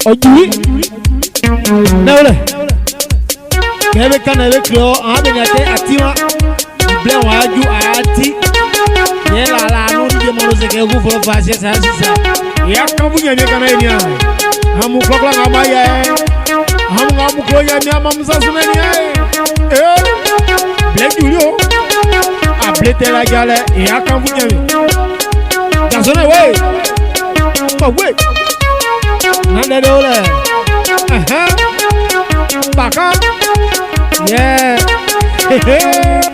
Oji Nawle Kebe kanebe klo abenate atiwa ble waju ati yela la no de mo se ke ku fo fa se sa ya kan bu nyame kana enia hamu kokla ngama ye hamu ngamu ko nyame amamu sasuna ni ble julio ablete la gale ya kan bu nyame dasona we oh we nande dole baka yeah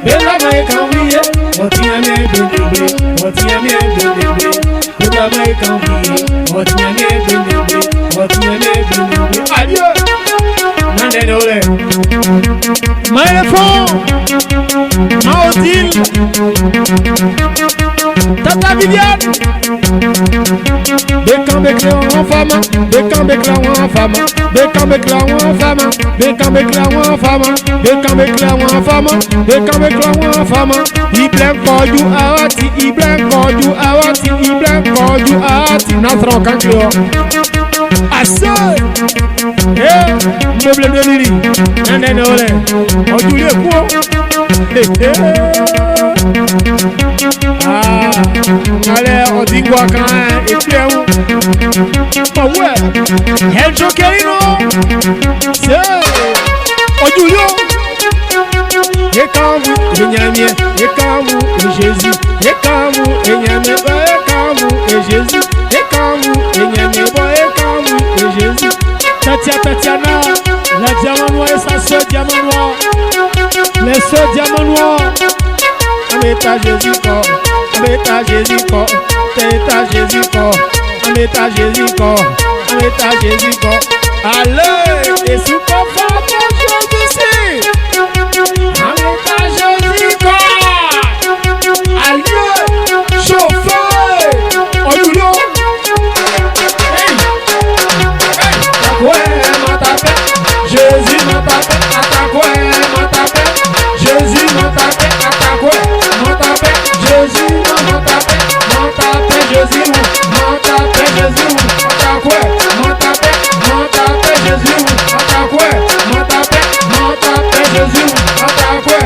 bela mai kambiye otiya me bebe otiya me bebe bela mai kambiye otiya me bebe otiya me bebe adieu nande dole mai fond maudil Tata Viviane Bekam en femme Bekam en femme Bekam en femme Bekam en femme Bekam en femme Bekam en femme Iblen koju awati Iblen koju awati Iblen koju awati Nasra kankyo Ase Meuble de liri Nene ole Ojule kuo Allez, on dit quoi quand même? Et puis, oh ouais, El Jokerino, c'est Odulio. Et quand vous, et Niamien, et quand vous, et Jésus, et quand vous, et Niamien, et quand vous, et Jésus, et quand vous, et Niamien, et quand vous, et Jésus. Tatiana, la diamant noir et sa soeur diamant noir, les soeurs diamant noir. Ameta Jésus corps, Ameta Jésus corps, Ameta Jésus corps, Ameta Jésus corps, Ameta Jésus corps. Allez, et sous confort pour Jésus, Ameta Jésus corps. Allez, chauffeur, Odulo. Hey, ouais, m'a tapé, Jésus m'a tapé, attaque, ouais, m'a tapé, Jésus m'a tapé, attaque, ouais. Jésus, m'en tapé, Jésus, m'en tapé, Jésus, attaque, m'en tapé, Jésus, attaque, m'en tapé, Jésus, attaque,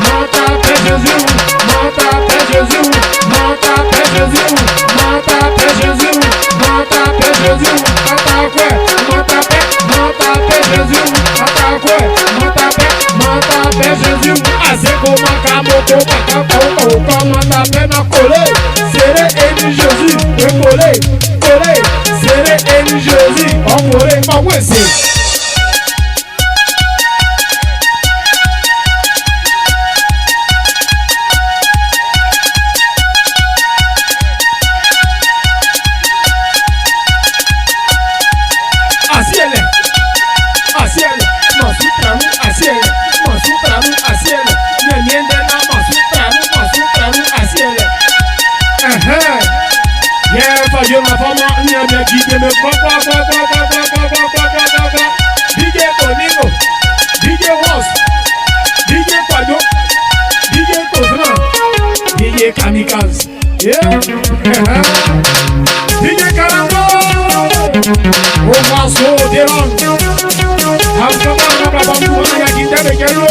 m'en tapé, Jésus, m'en tapé, Jésus, m'en tapé, Jésus, m'en tapé, Jésus, m'en tapé, Jésus, attaque, m'en tapé, Jésus, attaque, m'en tapé, Jésus, assez comme un camotto, comment t'appelles à coller, c'est le Jésus, coller, c'est le Jésus, on coller, pas ouais, c'est. Yo ma fama ni ame DJ me DJ Bonino, DJ Ross, DJ Payo, DJ Kozra, DJ Kamikaze, yeah, DJ Karambo, Omaso Delon, Hamza Bamba Bamba Yakita Bekelo,